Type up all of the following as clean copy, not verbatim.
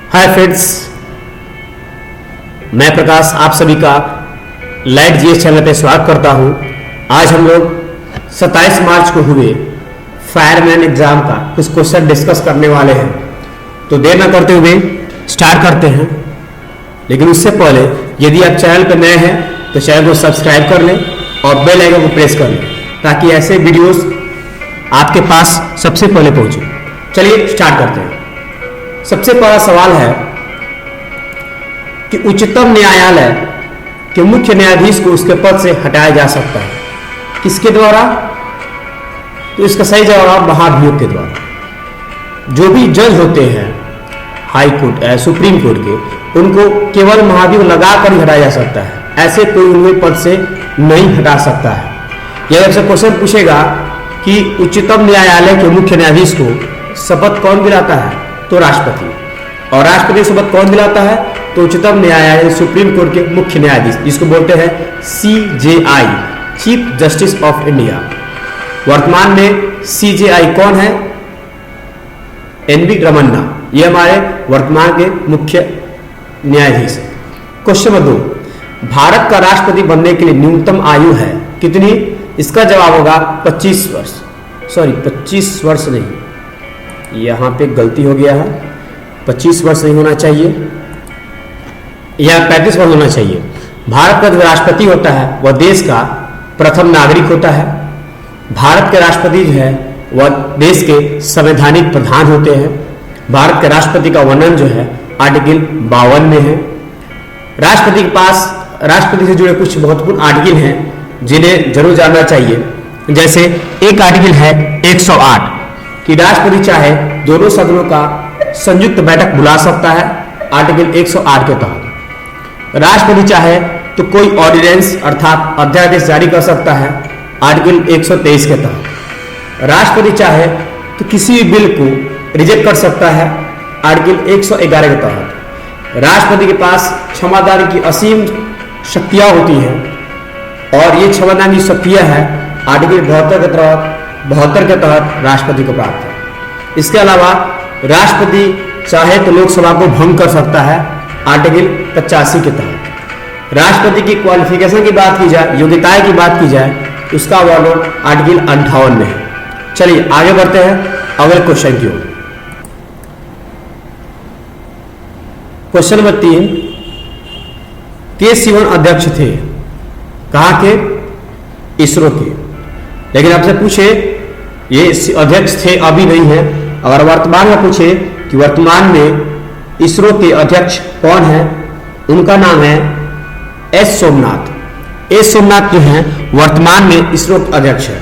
Hi friends, मैं प्रकाश आप सभी का लाइट जीएस चैनल पे स्वागत करता हूं। आज हम लोग 27 मार्च को हुए फायरमैन एग्जाम का कुछ क्वेश्चन डिस्कस करने वाले हैं। तो देर न करते हुए स्टार्ट करते हैं। लेकिन उससे पहले यदि आप चैनल पर नए हैं तो चैनल को सब्सक्राइब कर लें और बेल आइकन को प्रेस कर लें ताकि ऐसे वीडियोस आपके पास सबसे पहले पहुंचे। चलिए स्टार्ट करते हैं। सबसे पहला सवाल है कि उच्चतम न्यायालय के मुख्य न्यायाधीश को उसके पद से हटाया जा सकता है, किसके द्वारा? तो इसका सही जवाब महाभियोग के द्वारा। जो भी जज होते हैं हाई कोर्ट सुप्रीम कोर्ट के, उनको केवल महाभियोग लगाकर ही हटाया जा सकता है, ऐसे कोई उन्हें पद से नहीं हटा सकता है। यह आपसे क्वेश्चन पूछेगा कि उच्चतम न्यायालय के मुख्य न्यायाधीश को शपथ कौन दिलाता है? तो राष्ट्रपति। और राष्ट्रपति शपथ कौन दिलाता है? तो उच्चतम न्यायालय सुप्रीम कोर्ट के मुख्य न्यायाधीश, जिसको बोलते हैं CJI, chief justice of India. वर्तमान में CJI कौन है? NV रमन्ना, ये हमारे वर्तमान के मुख्य न्यायाधीश है। क्वेश्चन नंबर 2, भारत का राष्ट्रपति बनने के लिए न्यूनतम आयु है कितनी? इसका जवाब होगा 25 वर्ष। सॉरी 25 वर्ष नहीं, यहाँ पे गलती हो गया है, 25 वर्ष नहीं होना चाहिए, या 35 वर्ष होना चाहिए। भारत का जो राष्ट्रपति होता है वह देश का प्रथम नागरिक होता है। भारत के राष्ट्रपति जो है वह देश के संवैधानिक प्रधान होते हैं। भारत के राष्ट्रपति का वर्णन जो है आर्टिकल 52 में है। राष्ट्रपति के पास राष्ट्रपति से जुड़े कुछ महत्वपूर्ण आर्टिकल हैं जिन्हें जरूर जानना चाहिए। जैसे एक आर्टिकल है 108 कि राष्ट्रपति चाहे दोनों सदनों का संयुक्त बैठक बुला सकता है, आर्टिकल 108 के तहत। राष्ट्रपति चाहे तो कोई ऑर्डिनेंस अर्थात अध्यादेश जारी कर सकता है, आर्टिकल 123 के तहत। राष्ट्रपति चाहे तो किसी भी बिल को रिजेक्ट कर सकता है, आर्टिकल 111 के तहत। राष्ट्रपति के पास क्षमादान की असीम शक्तियां होती हैं और ये क्षमादान की शक्तियां हैं आर्टिकल 72 के तहत राष्ट्रपति को प्राप्त है। इसके अलावा राष्ट्रपति चाहे तो लोकसभा को भंग कर सकता है, आर्टिकल 85 के तहत। राष्ट्रपति की क्वालिफिकेशन की बात की जाए, योग्यताएं की बात की जाए, उसका वर्णन आर्टिकल 58 में है। चलिए आगे बढ़ते हैं अगले क्वेश्चन की ओर। क्वेश्चन नंबर 3, के सिवन अध्यक्ष थे, कहाँ के? इसरो के। लेकिन आपसे पूछे ये अध्यक्ष थे, अभी नहीं है। अगर वर्तमान में पूछे कि वर्तमान में इसरो के अध्यक्ष कौन है, उनका नाम है एस सोमनाथ। एस सोमनाथ जो है वर्तमान में इसरो के अध्यक्ष है।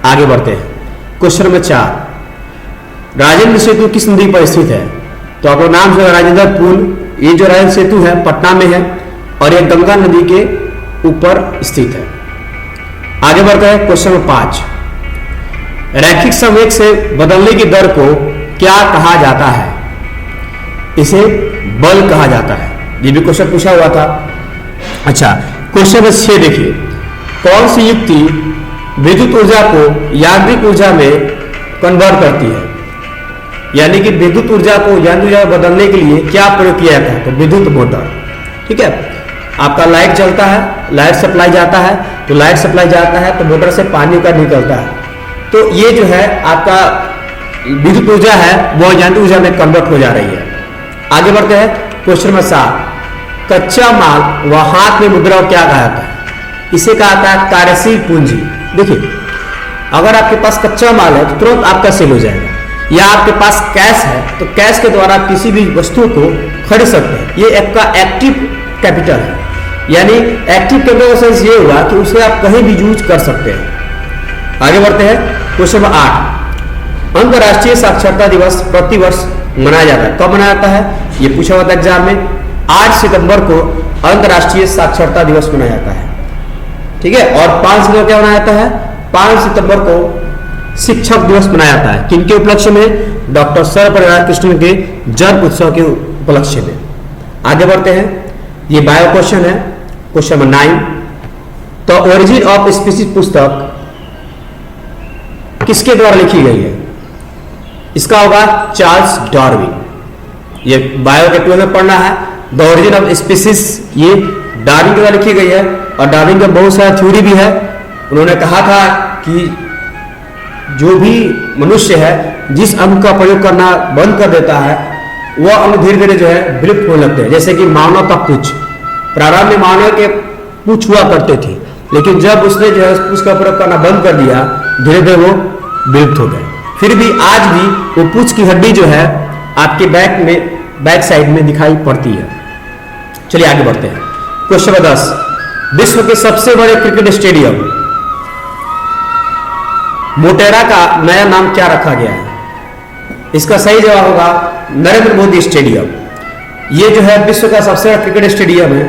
आगे बढ़ते हैं। क्वेश्चन नंबर 4, राजेंद्र सेतु किस नदी पर स्थित है? तो आपका नाम जो है राजेंद्र पुल। ये जो राजेंद्र सेतु है पटना में है और यह गंगा नदी के ऊपर स्थित है। आगे बढ़ते हैं। क्वेश्चन नंबर 5, रैखिक संवेग से बदलने की दर को क्या कहा जाता है? इसे बल कहा जाता है। ये भी क्वेश्चन पूछा हुआ था। अच्छा, क्वेश्चन नंबर 6 देखिए, कौन सी युक्ति विद्युत ऊर्जा को यांत्रिक ऊर्जा में कन्वर्ट करती है? यानी कि विद्युत ऊर्जा को यांत्रिक ऊर्जा में बदलने के लिए क्या प्रयोग किया जाता है? तो विद्युत मोटर। ठीक है, आपका लाइट चलता है, लाइट सप्लाई जाता है, तो लाइट सप्लाई जाता है तो मोटर से पानी का निकलता है, तो ये जो है आपका विद्युत ऊर्जा है वो यांत्रिक ऊर्जा में कन्वर्ट हो जा रही है। आगे बढ़ते हैं। क्वेश्चन नंबर 7, कच्चा माल व हाथ में मुद्रा क्या कहा जाता है? इसे कहा जाता है कार्यशील पूंजी। देखिए, अगर आपके पास कच्चा माल है तो तुरंत आपका सेल हो जाएगा, या आपके पास कैश है तो कैश के द्वारा आप किसी भी वस्तु को खरीद सकते हैं। ये आपका एक्टिव कैपिटल है। यानी एक्टिव कैपिटल का सेंस ये हुआ कि उसे आप कहीं भी यूज कर सकते हैं। आगे बढ़ते हैं। क्वेश्चन नंबर 8, अंतर्राष्ट्रीय साक्षरता दिवस प्रतिवर्ष मनाया जाता है। कब मनाया जाता है? ये पूछा हुआ था एग्जाम में। 8 सितंबर को अंतर्राष्ट्रीय साक्षरता दिवस मनाया जाता है। ठीक है, और 5 सितंबर क्या मनाया जाता है? 5 सितंबर को शिक्षक दिवस मनाया जाता है। किनके उपलक्ष्य में? डॉक्टर सर्वपल्ली राधाकृष्णन के जन्म उत्सव के उपलक्ष्य में। आगे बढ़ते हैं। ये बायो क्वेश्चन है। Question number 9, the origin of species पुस्तक किसके द्वारा लिखी गई है? इसका होगा चार्ल्स डार्विन। ये बायो के 12 में पढ़ना है। द ओरिजिन ऑफ स्पीसीज, ये डार्विन के द्वारा लिखी गई है और डार्विन का बहुत सारा थ्योरी भी है। उन्होंने कहा था कि जो भी मनुष्य है जिस अंग का प्रयोग करना बंद कर देता है वह अंग धीरे धीरे जो है विलुप्त होने लगते हैं। जैसे कि मानव का पूंछ, प्रारंभ में मानव के पूंछ हुआ करते थे, लेकिन जब उसने जो है उस पूंछ का प्रयोग करना बंद कर दिया, धीरे धीरे वो विलुप्त हो गए। फिर भी आज भी वो पूंछ की हड्डी जो है आपके बैक साइड में दिखाई पड़ती है। चलिए आगे बढ़ते हैं। क्वेश्चन नंबर 10, विश्व के सबसे बड़े क्रिकेट स्टेडियम मोटेरा का नया नाम क्या रखा गया है? इसका सही जवाब होगा नरेंद्र मोदी स्टेडियम। ये जो है विश्व का सबसे बड़ा क्रिकेट स्टेडियम है।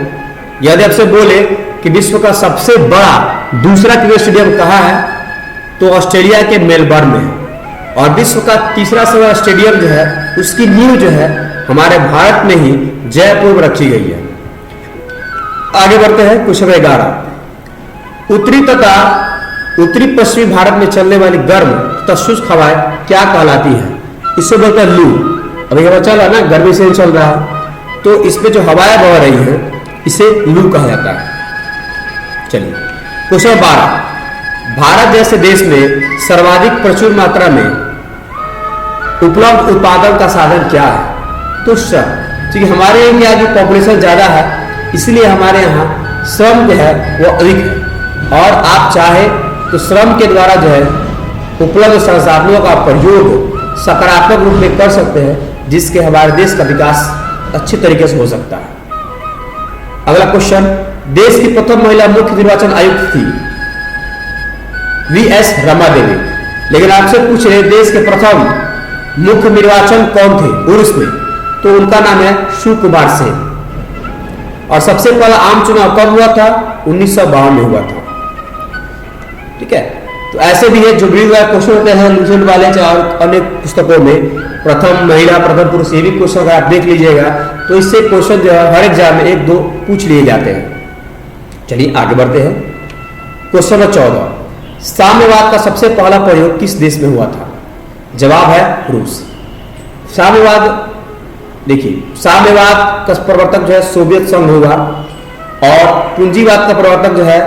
यदि आपसे बोले कि विश्व का सबसे बड़ा दूसरा क्रिकेट स्टेडियम कहाँ है, तो ऑस्ट्रेलिया के मेलबर्न में है। और विश्व का तीसरा सबसे बड़ा स्टेडियम जो है उसकी नींव जो है हमारे भारत में ही जयपुर में रखी गई है। आगे बढ़ते हैं। क्वेश्चन 11, उत्तरी तथा उत्तरी पश्चिमी भारत में चलने वाली गर्म तथा शुष्क हवाएं क्या कहलाती है? इससे बोलते हैं लू। अभी हवा चल रहा है ना, गर्मी से चल रहा है, तो इसमें जो हवाएं बह रही हैं इसे लू कहा जाता है। चलिए क्वेश्चन 12, भारत जैसे देश में सर्वाधिक प्रचुर मात्रा में उपलब्ध उत्पादन का साधन क्या है? तो श्रम। क्योंकि हमारे यहाँ की पॉपुलेशन ज्यादा है, इसलिए हमारे यहाँ श्रम जो है वो अधिक है। और आप चाहे तो श्रम के द्वारा जो है उपलब्ध संसाधनों का प्रयोग सकारात्मक रूप में कर सकते हैं, जिसके हमारे देश का विकास अच्छी तरीके से हो सकता है। अगला क्वेश्चन, देश की प्रथम महिला मुख्य निर्वाचन आयुक्त थी वीएस रमा देवी। लेकिन आपसे पूछ रहे देश के प्रथम मुख्य निर्वाचन कौन थे पुरुष में, तो उनका नाम है शिवकुमार सेन। और सबसे पहला आम चुनाव कब हुआ था? 1952 में हुआ था। ठीक है, तो ऐसे भी है जो भी क्वेश्चन होते हैं न्यूजीलैंड वाले और अनेक पुस्तकों में, प्रथम महिला प्रथम पुरुष, ये भी क्वेश्चन अगर आप देख लीजिएगा तो इससे क्वेश्चन जो है हर एग्जाम में 1-2 पूछ लिए जाते हैं। चलिए आगे बढ़ते हैं। क्वेश्चन नंबर 14, साम्यवाद का सबसे पहला प्रयोग किस देश में हुआ था? जवाब है रूस। साम्यवाद, देखिए साम्यवाद का प्रवर्तक जो है सोवियत संघ होगा और पूंजीवाद का प्रवर्तक जो है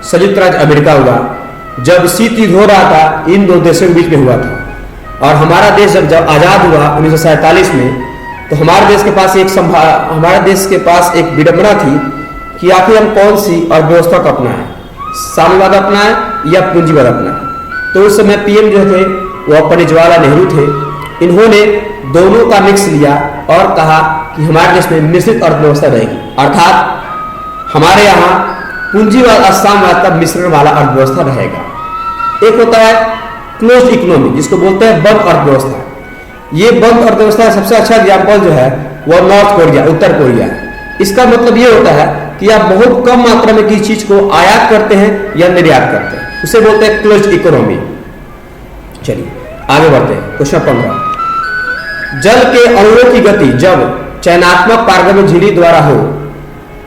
संयुक्त राज्य अमेरिका होगा। जब शीत युद्ध हो रहा था इन दो देशों के बीच में हुआ था। और हमारा देश जब आजाद हुआ 1947 में, तो हमारे देश के पास एक विडंबना थी कि आखिर हम कौन सी अर्थव्यवस्था को अपनाएं, साम्यवाद अपनाएं या पूंजीवाद अपनाएं। तो उस समय पीएम जो थे वो पंडित जवाहरलाल नेहरू थे। इन्होंने दोनों का मिक्स लिया और कहा कि हमारे देश में मिश्रित अर्थव्यवस्था रहेगी, अर्थात हमारे यहाँ पूंजीवाद और साम्यवाद का मिश्रण वाला अर्थव्यवस्था रहेगा। एक होता है क्लोज इकोनॉमी, जिसको बोलते हैं बंद अर्थव्यवस्था। ये बंद अर्थव्यवस्था का सबसे अच्छा एग्जाम्पल जो है वो नॉर्थ कोरिया, उत्तर कोरिया है। इसका मतलब ये होता है कि आप बहुत कम मात्रा में किसी चीज को आयात करते हैं या निर्यात करते हैं, उसे बोलते हैं क्लोज इकोनॉमी। चलिए आगे बढ़ते हैं। क्वेश्चन 15, जल के अणुओं की गति जब चयनात्मक पारगम्य झिल्ली द्वारा हो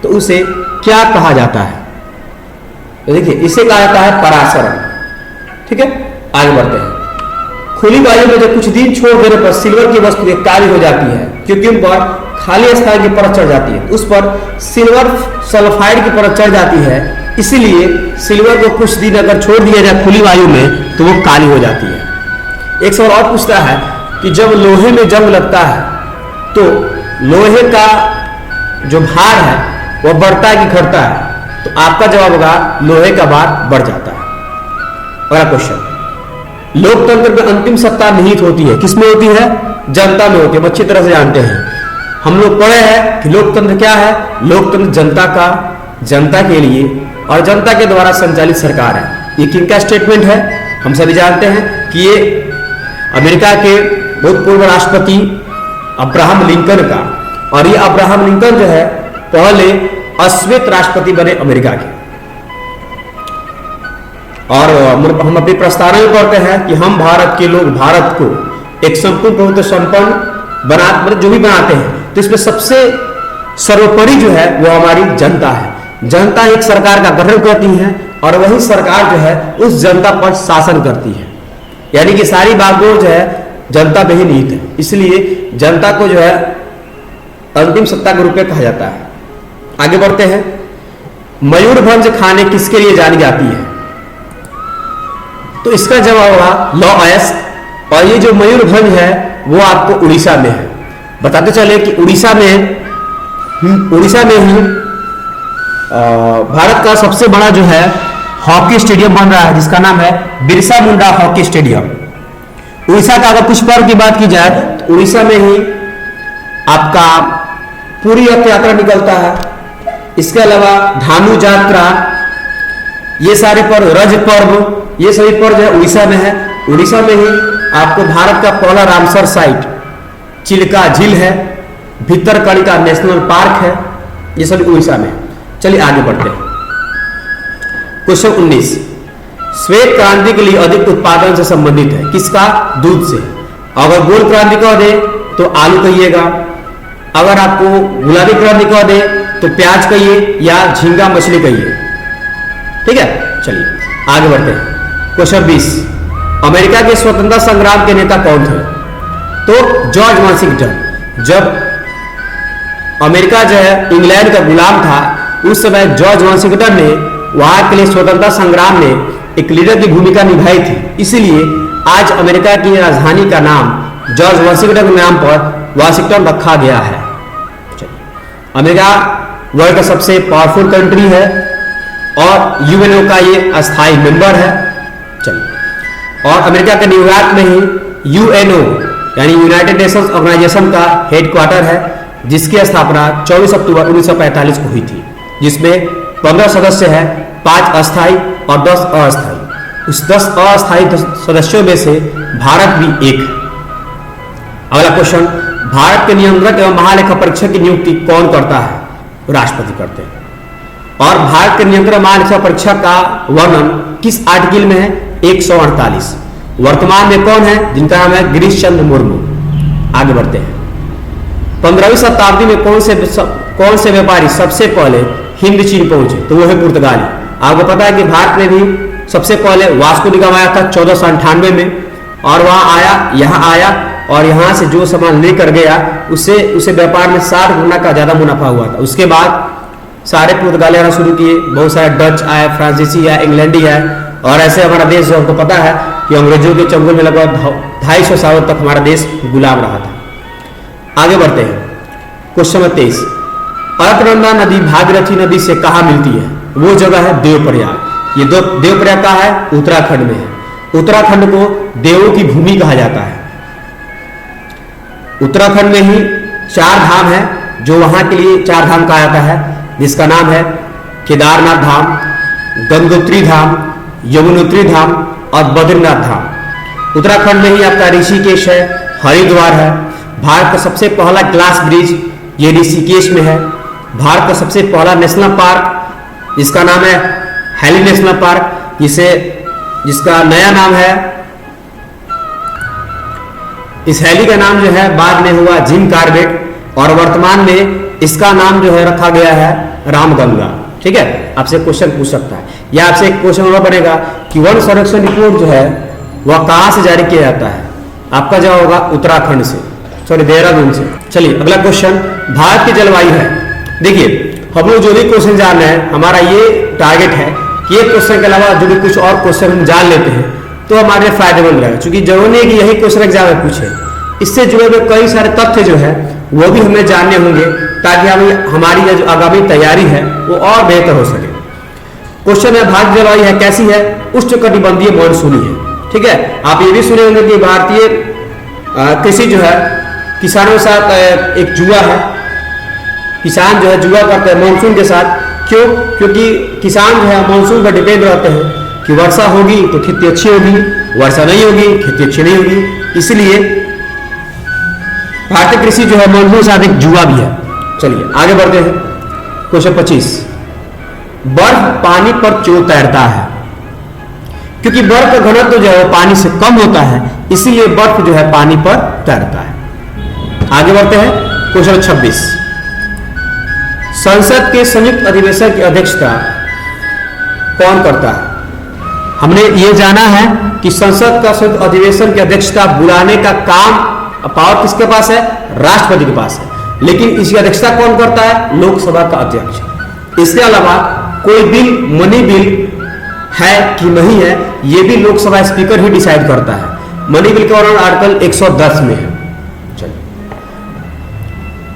तो उसे क्या कहा जाता है? तो देखिए इसे कहा जाता है परासरण। ठीक है, आगे बढ़ते हैं। खुली वायु में जब कुछ दिन छोड़ देने पर सिल्वर की वस्तु काली हो जाती है, क्योंकि उन पर खाली स्थान की परत चढ़ जाती है, उस पर सिल्वर सल्फाइड की परत चढ़ जाती है। इसीलिए सिल्वर को कुछ दिन अगर छोड़ दिया जाए खुली वायु में तो वो काली हो जाती है। एक सवाल और पूछता है कि जब लोहे में जंग लगता है तो लोहे का जो भार है वह बढ़ता है कि घटता है? तो आपका जवाब होगा लोहे का भार बढ़ जाता है। अगला क्वेश्चन, लोकतंत्र में अंतिम सत्ता निहित होती है, किसमें होती है? जनता में होती है। अच्छी तरह से जानते हैं, हम लोग पढ़े हैं कि लोकतंत्र क्या है। लोकतंत्र जनता का, जनता के लिए और जनता के द्वारा संचालित सरकार है। ये किनका स्टेटमेंट है? हम सभी जानते हैं कि ये अमेरिका के भूतपूर्व राष्ट्रपति अब्राहम लिंकन का। और ये अब्राहम लिंकन जो है पहले अश्वेत राष्ट्रपति बने अमेरिका के। और हम अपनी प्रस्तावना में पढ़ते हैं कि हम भारत के लोग भारत को एक संपूर्ण प्रभुत्व संपन्न मतलब जो भी बनाते हैं, तो इसमें सबसे सर्वोपरि जो है वो हमारी जनता है। जनता एक सरकार का गठन करती है और वही सरकार जो है उस जनता पर शासन करती है। यानी कि सारी बागडोर जो है जनता पे ही निहित है। इसलिए जनता को जो है अंतिम सत्ता के रूप में कहा जाता है। आगे बढ़ते हैं। मयूरभंज खाने किसके लिए जानी जाती है? तो इसका जवाब होगा लौ अयस्क। और ये जो मयूरभंज है वो आपको उड़ीसा में है। बताते चले कि उड़ीसा में ही भारत का सबसे बड़ा जो है हॉकी स्टेडियम बन रहा है, जिसका नाम है बिरसा मुंडा हॉकी स्टेडियम। उड़ीसा का अगर कुछ पर्व की बात की जाए तो उड़ीसा में ही आपका पूरी रथ यात्रा निकलता है। इसके अलावा धानु यात्रा, ये सारे पर्व, रज पर्व, ये सभी पर्व जो है उड़ीसा में है। उड़ीसा में ही आपको भारत का पहला रामसर साइट चिल्का झील है, भितरकनिका नेशनल पार्क है, ये सब उड़ीसा में। चलिए आगे बढ़ते हैं। क्वेश्चन 19, श्वेत क्रांति के लिए अधिक उत्पादन से संबंधित है, किसका? दूध से। अगर गोल क्रांति कह दे तो आलू कहिएगा, अगर आपको गुलाबी क्रांति कह दे तो प्याज कहिए या झींगा मछली कहिए। ठीक है, चलिए आगे बढ़ते हैं। क्वेश्चन 20, अमेरिका के स्वतंत्रता संग्राम के नेता कौन थे? तो जॉर्ज वॉशिंगटन। जब अमेरिका जो है इंग्लैंड का गुलाम था, उस समय जॉर्ज वॉशिंगटन ने वहां के लिए स्वतंत्रता संग्राम में एक लीडर की भूमिका निभाई थी। इसीलिए आज अमेरिका की राजधानी का नाम जॉर्ज वॉशिंगटन के नाम पर वॉशिंगटन रखा गया है। अमेरिका वर्ल्ड का सबसे पावरफुल कंट्री है और यूएनओ का ये अस्थायी मेंबर है। चलिए, और अमेरिका के न्यूयॉर्क में ही यूएनओ यानी यूनाइटेड नेशंस ऑर्गेनाइजेशन का हेडक्वार्टर है, जिसकी स्थापना 24 अक्टूबर 1945 को हुई थी, जिसमें 15 सदस्य हैं, 5 अस्थायी और 10 अस्थायी। उस 10 अस्थायी सदस्यों में से भारत भी एक है। अगला क्वेश्चन, भारत के नियंत्रक एवं महालेखा परीक्षक की नियुक्ति कौन करता है? राष्ट्रपति करते हैं। और भारत के नियंत्रक महालेखा परीक्षक का वर्णन किस आर्टिकल में है? 148। वर्तमान में कौन है? जिनका नाम है गिरीश चंद्र मुर्मू। आगे बढ़ते हैं। 15वीं शताब्दी में कौन से व्यापारी सबसे पहले हिंद चीन पहुंचे? तो वो है पुर्तगाली। आपको पता है कि भारत में भी सबसे पहले वास्को डी गामा आया था 1498 में, और वहां आया, यहां आया, और यहां से जो सामान लेकर गया उसे व्यापार में 60 गुना का ज्यादा मुनाफा हुआ था। उसके बाद सारे पुर्तगाली आना शुरू किए, बहुत सारे डच आए, फ्रांसीसी आए, इंग्लैंडी आए, और ऐसे हमारा देश जो हमको पता है कि अंग्रेजों के चंगुल में लगभग 250 सालों तक हमारा देश गुलाम रहा था। आगे बढ़ते हैं। क्वेश्चन 23, अलकनंदा नदी भागीरथी नदी से कहाँ मिलती है? वो जगह है देवप्रयाग। ये देवप्रयाग कहाँ है? उत्तराखंड में है। उत्तराखंड को देवों की भूमि कहा जाता है। उत्तराखंड में ही 4 धाम है, जो वहां के लिए 4 धाम कहा जाता है, जिसका नाम है केदारनाथ धाम, गंगोत्री धाम, यमुनोत्री धाम और बद्रीनाथ धाम। उत्तराखंड में ही आपका ऋषिकेश है, हरिद्वार है। भारत का सबसे पहला ग्लास ब्रिज ये ऋषिकेश में है। भारत का सबसे पहला नेशनल पार्क जिसका नाम है हैली नेशनल पार्क, जिसका नया नाम है, इस हैली का नाम जो है बाद में हुआ जिम कार्बेट, और वर्तमान में इसका नाम जो है रखा गया है रामगंगा। ठीक है, आपसे क्वेश्चन पूछ सकता है, या आपसे एक क्वेश्चन और बनेगा कि वन संरक्षण रिपोर्ट जो है वह कहां से जारी किया जाता है? आपका जवाब होगा उत्तराखंड से, सॉरी देहरादून से। चलिए अगला क्वेश्चन, भारत की जलवायु है। देखिए हम लोग जो भी क्वेश्चन जान रहे हैं, हमारा ये टारगेट है कि एक क्वेश्चन के अलावा जो भी कुछ और क्वेश्चन हम जान लेते हैं तो हमारे लिए फायदेमंद रहेगा, क्योंकि जरूरी नहीं कि यही क्वेश्चन एग्जाम में पूछे, इससे जुड़े हुए कई सारे तथ्य जो है वो भी हमें जानने होंगे, ताकि हमारी जो आगामी तैयारी है वो और बेहतर हो सके। क्वेश्चन है, भारत की जलवायु है कैसी है? उष्णकटिबंधीय मानसूनी है। ठीक है, आप ये भी सुने होंगे कि भारतीय कृषि जो है किसानों के साथ एक जुआ है। किसान जो है जुआ करते हैं मानसून के साथ। क्यों? क्योंकि किसान जो है मानसून पर डिपेंड रहते हैं कि वर्षा होगी तो खेती अच्छी होगी, वर्षा नहीं होगी खेती अच्छी नहीं होगी। इसलिए भारतीय कृषि जो है मानसून के साथ एक जुआ भी है। चलिए आगे बढ़ते हैं। क्वेश्चन 25, बर्फ पानी पर क्यों तैरता है? क्योंकि बर्फ का घनत्व जो है पानी से कम होता है, इसीलिए बर्फ जो है पानी पर तैरता है। आगे बढ़ते हैं। क्वेश्चन 26, संसद के संयुक्त अधिवेशन की अध्यक्षता कौन करता है? हमने ये जाना है कि संसद का संयुक्त अधिवेशन की अध्यक्षता बुलाने का काम पावर किसके पास है? राष्ट्रपति के पास है। लेकिन इसकी अध्यक्षता कौन करता है? लोकसभा का अध्यक्ष। इसके अलावा कोई बिल मनी बिल है कि नहीं है, यह भी लोकसभा स्पीकर ही डिसाइड करता है। मनी बिल का वर्णन आर्टिकल 110 में है। चलिए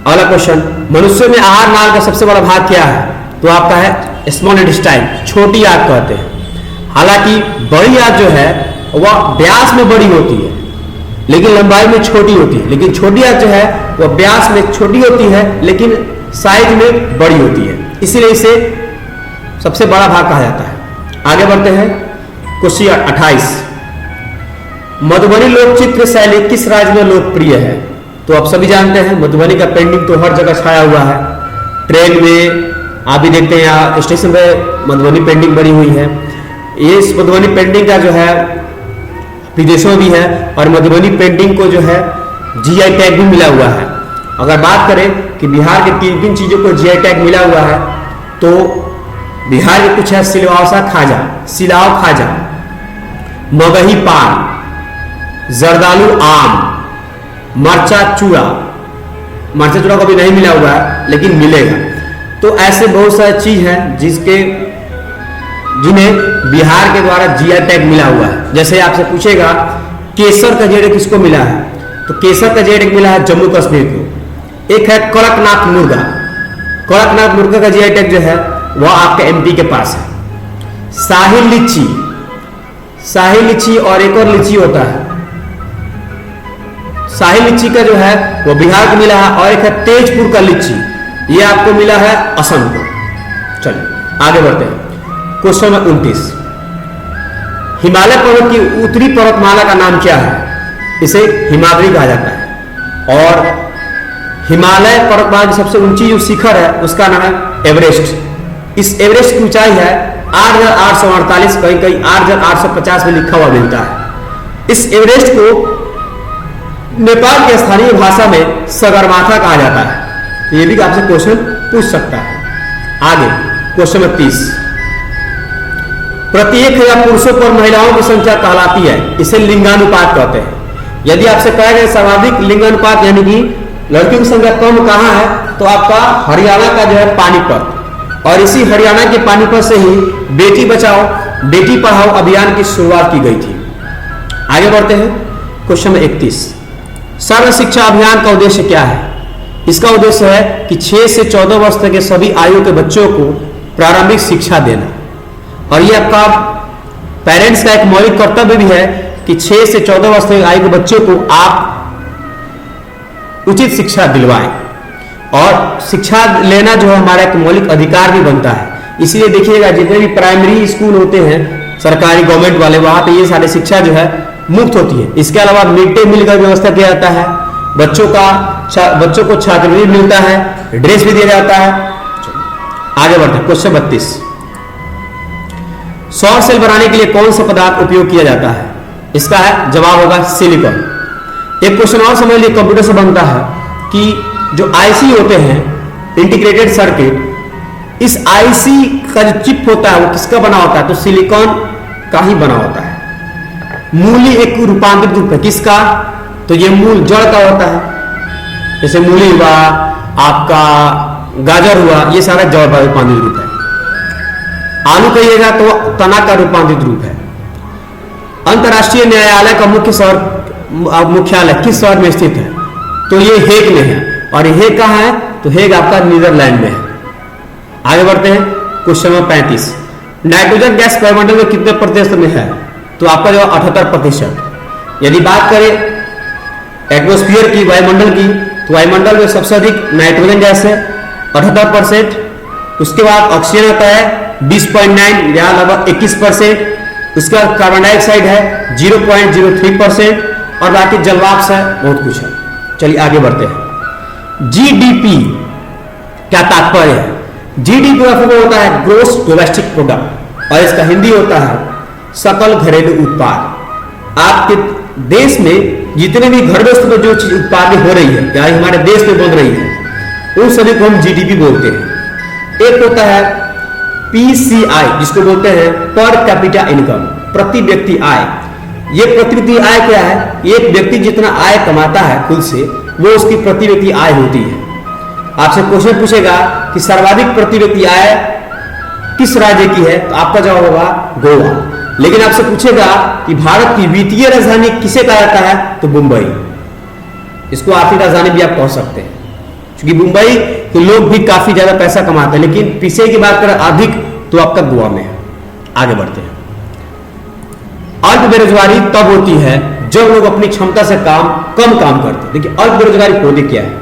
अगला क्वेश्चन, मनुष्य में आहार नाल का सबसे बड़ा भाग क्या है? तो आपका है स्मॉल इंटेस्टाइन, छोटी आंत कहते हैं। हालांकि बड़ी आंत जो है वह व्यास में बड़ी होती है लेकिन लंबाई में छोटी होती है, लेकिन छोटी आंत जो है वह व्यास में छोटी होती है लेकिन साइज में बड़ी होती है, इसीलिए इसे सबसे बड़ा भाग कहा जाता है। आगे बढ़ते हैं क्वेश्चन 28, मधुबनी लोक चित्र शैली किस राज्य में लोकप्रिय है? तो आप सभी जानते हैं मधुबनी का पेंटिंग तो हर जगह छाया हुआ है। ट्रेन में आप भी देखते हैं, यहाँ स्टेशन पे मधुबनी पेंटिंग बनी हुई है। ये इस मधुबनी पेंटिंग का जो है विदेशों में भी है और मधुबनी पेंटिंग को जो है जीआई टैग भी मिला हुआ है। अगर बात करें कि बिहार के किन किन चीजों को जीआई टैग मिला हुआ है तो बिहार के कुछ है सिलवासा खाजा, सिलाव खाजा, मगही पान, जर्दालू आम, मरचा चूड़ा। मरचा चूड़ा कभी नहीं मिला हुआ है लेकिन मिलेगा। तो ऐसे बहुत सारी चीज हैं जिन्हें बिहार के द्वारा जीआई टैग मिला हुआ है। जैसे आपसे पूछेगा केसर का जेड किसको मिला है? तो केसर का जेड मिला है जम्मू कश्मीर को। एक है कड़कनाथ मुर्गा, कड़कनाथ मुर्गा का जीआई टैग जो है वह आपके एमपी के पास है। शाही लीची, शाही लीची और एक और लीची होता है, शाही लीची का जो है वो बिहार को मिला है और एक है तेजपुर का लीची, ये आपको मिला है असम को। चलिए आगे बढ़ते हैं क्वेश्चन नंबर 29, हिमालय पर्वत की उत्तरी पर्वतमाला का नाम क्या है? इसे हिमाद्री कहा जाता है। और हिमालय पर्वतमाला की सबसे ऊंची जो शिखर है उसका नाम है एवरेस्ट। इस एवरेस्ट की ऊंचाई है 8,848, कहीं कहीं 8,850 में लिखा हुआ मिलता है। इस एवरेस्ट को नेपाल की स्थानीय भाषा में सगरमाथा कहा जाता है। तो ये भी आपसे क्वेश्चन पूछ सकता है। आगे क्वेश्चन नंबर 30, प्रति 1,000 पुरुषों पर महिलाओं की संख्या कहलाती है, इसे लिंगानुपात कहते हैं। यदि आपसे कहा जाए सर्वाधिक लिंगानुपात यानी कि लड़कियों की संख्या कम कहाँ है, तो आपका हरियाणा का जो है पानीपत, और इसी हरियाणा के पानीपत से ही बेटी बचाओ बेटी पढ़ाओ अभियान की शुरुआत की गई थी। आगे बढ़ते हैं क्वेश्चन नंबर 31, सर्व शिक्षा अभियान का उद्देश्य क्या है? इसका उद्देश्य है कि 6 से 14 वर्ष तक के सभी आयु के बच्चों को प्रारंभिक शिक्षा देना। और ये आपका पेरेंट्स का एक मौलिक कर्तव्य भी है कि 6 से 14 वर्ष तक आयु के बच्चों को आप उचित शिक्षा दिलवाएं। और शिक्षा लेना जो है हमारा एक मौलिक अधिकार भी बनता है। इसीलिए देखिएगा जितने भी प्राइमरी स्कूल होते हैं सरकारी गवर्नमेंट वाले, वहां पे ये सारी शिक्षा जो है मुफ्त होती है। इसके अलावा मिड डे मील का व्यवस्था किया जाता है, बच्चों को छात्रवृत्ति मिलता है, ड्रेस भी दिया जाता है। आगे बढ़ते हैं क्वेश्चन 32, सौर सेल बनाने के लिए कौन सा पदार्थ उपयोग किया जाता है? इसका है जवाब होगा सिलिकॉन। एक क्वेश्चन और समझ लीजिए कंप्यूटर से बनता है कि जो आईसी होते हैं इंटीग्रेटेड सर्किट, इस आईसी का जो चिप होता है वो किसका बना होता है? तो सिलिकॉन का ही बना होता है। मूली एक रूपांतरित रूप है किसका? तो ये मूल जड़ का होता है, जैसे मूली हुआ, आपका गाजर हुआ, ये सारा जड़ का रूपांतरित रूप है। आलू कहिएगा तो तना का रूपांतरित रूप है। अंतरराष्ट्रीय न्यायालय का मुख्यालय किस शहर में स्थित है? तो ये हेग में है। और हेग कहाँ है? तो हेग आपका नीदरलैंड में है। आगे बढ़ते हैं क्वेश्चन नंबर 35, नाइट्रोजन गैस वायुमंडल में कितने प्रतिशत में है? तो आपका जो 78%। यदि बात करें एटमॉस्फेयर की, वायुमंडल की, तो वायुमंडल में सबसे अधिक नाइट्रोजन गैस है 78%। उसके बाद ऑक्सीजन आता है 20.9 या लगभग 21%। उसके बाद कार्बन डाइऑक्साइड है 0.03% और बाकी जलवाष्प है, बहुत कुछ है। चलिए आगे बढ़ते हैं। जीडीपी क्या तात्पर्य है? जीडीपी का होता है ग्रोस डोमेस्टिक प्रोडक्ट और इसका हिंदी होता है सकल घरेलू उत्पाद। आपके देश में जितने भी घर वस्तु में जो चीज उत्पादन हो रही है या हमारे देश में बन रही है उन सभी को हम जीडीपी बोलते हैं। एक होता है पीसीआई जिसको बोलते हैं पर कैपिटा इनकम, प्रति व्यक्ति आय। ये प्रति व्यक्ति आय क्या है? एक व्यक्ति जितना आय कमाता है खुद से वो उसकी प्रति व्यक्ति आय होती है। आपसे क्वेश्चन पूछेगा कि सर्वाधिक प्रति व्यक्ति आय किस राज्य की है, तो आपका जवाब होगा गोवा। लेकिन आपसे पूछेगा कि भारत की वित्तीय राजधानी किसे कहा जाता है, तो मुंबई। इसको आर्थिक राजधानी भी आप कह सकते हैं, क्योंकि मुंबई के लोग भी काफी ज्यादा पैसा कमाते हैं। लेकिन पीछे की बात करें अधिक, तो आपका गोवा में है। आगे बढ़ते हैं। अल्प बेरोजगारी तब होती है जब लोग अपनी क्षमता से कम काम करते हैं। देखिए अल्प बेरोजगारी होती क्या है।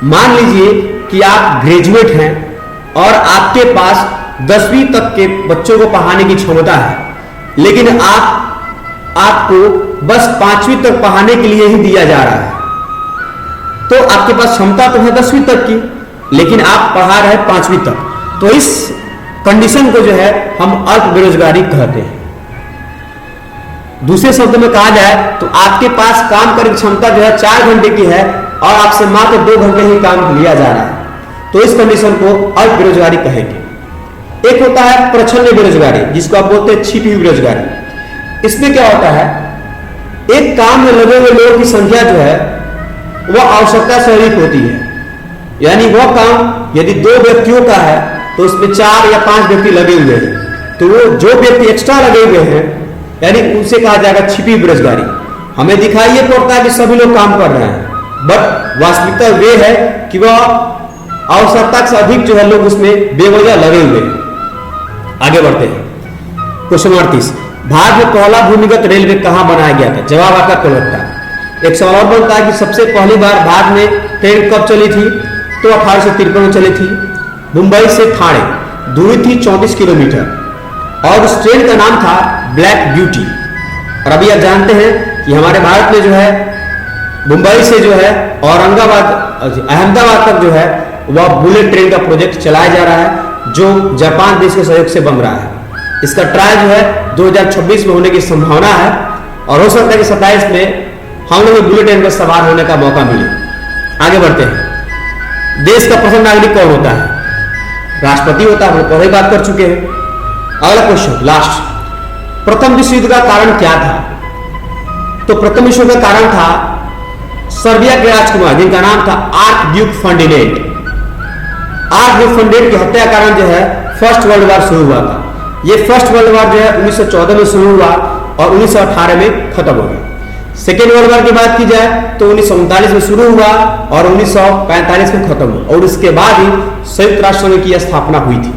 मान लीजिए कि आप ग्रेजुएट हैं और आपके पास 10वीं तक के बच्चों को पढ़ाने की क्षमता है, लेकिन आपको बस 5वीं तक पढ़ाने के लिए ही दिया जा रहा है। तो आपके पास क्षमता तो है 10वीं तक की, लेकिन आप पढ़ा रहे 5वीं तक। तो इस कंडीशन को जो है हम अल्प बेरोजगारी कहते हैं। दूसरे शब्द में कहा जाए तो आपके पास काम करने की क्षमता जो है 4 घंटे की है और आपसे मात्र 2 घंटे ही काम लिया जा रहा है, तो इस कंडीशन को अल्प बेरोजगारी कहेंगे। एक होता है प्रच्छन्न बेरोजगारी, जिसको आप बोलते हैं छिपी हुई बेरोजगारी। इसमें क्या होता है, एक काम में लगे हुए लोगों की संख्या जो है वह आवश्यकता से अधिक होती है। यानी वह काम यदि 2 व्यक्तियों का है तो उसमें 4 या 5 व्यक्ति लगे हुए हैं, तो वो जो व्यक्ति एक्स्ट्रा लगे हुए हैं यानी उनसे कहा जाएगा छिपी बेरोजगारी। हमें दिखाई ये पड़ता है कि सभी लोग काम कर रहे हैं, बट वास्तविकता वे है कि वह आवश्यकता से अधिक जो है लोग उसमें बेवजह लगे हुए हैं। आगे बढ़ते हैं। क्वेश्चन 38, भारत में पहला भूमिगत रेलवे कहां बनाया गया था? जवाब आपका कोलकाता। एक सवाल और बनता है कि सबसे पहली बार भारत में ट्रेन कब चली थी? तो 1853 में चली थी। मुंबई से ठाणे दूरी थी 34 किलोमीटर और उस ट्रेन का नाम था ब्लैक ब्यूटी। और अभी आप जानते हैं कि हमारे भारत में जो है मुंबई से जो है अहमदाबाद तक जो है वह बुलेट ट्रेन का प्रोजेक्ट चलाया जा रहा है, जो जापान देश के सहयोग से बन रहा है। इसका ट्रायल जो है 2026 में होने की संभावना है और हो सकता है कि 27 में हम लोग बुलेट ट्रेन पर सवार होने का मौका मिले। आगे बढ़ते हैं। देश का प्रथम नागरिक कौन होता है? राष्ट्रपति होता है, हम लोग पहले बात कर चुके हैं। अगला क्वेश्चन लास्ट, प्रथम विश्व युद्ध का कारण क्या था? तो प्रथम विश्व युद्ध का कारण था सर्बिया के राजकुमार जिनका नाम था arc Duke Ferdinand. Arc Duke Ferdinand की हत्या कारण जो है फर्स्ट वर्ल्ड वॉर शुरू हुआ था। यह फर्स्ट वर्ल्ड वॉर जो है 1914 में शुरू हुआ और 1918 में खत्म हो गया। सेकेंड वर्ल्ड वॉर की बात की जाए तो 1939 में शुरू हुआ और 1945 में खत्म हुआ और उसके बाद ही संयुक्त राष्ट्र संघ की स्थापना हुई थी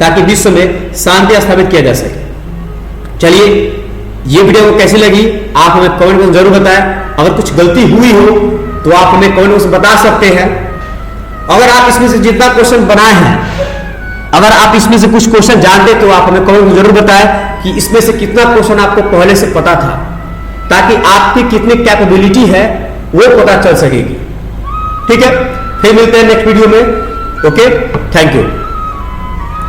ताकि विश्व में शांति स्थापित किया जा सके। चलिए, ये वीडियो कैसी लगी आप हमें कमेंट में जरूर बताएं। अगर कुछ गलती हुई हो तो आप हमें कमेंट में बता सकते हैं। अगर आप इसमें से जितना क्वेश्चन बनाए हैं, अगर आप इसमें से कुछ क्वेश्चन जानते तो आप हमें कमेंट में जरूर बताएं कि इसमें से कितना क्वेश्चन आपको पहले से पता था, ताकि आपकी कितनी कैपेबिलिटी है वो पता चल सकेगी। ठीक है, फिर मिलते हैं नेक्स्ट वीडियो में। Okay, thank you.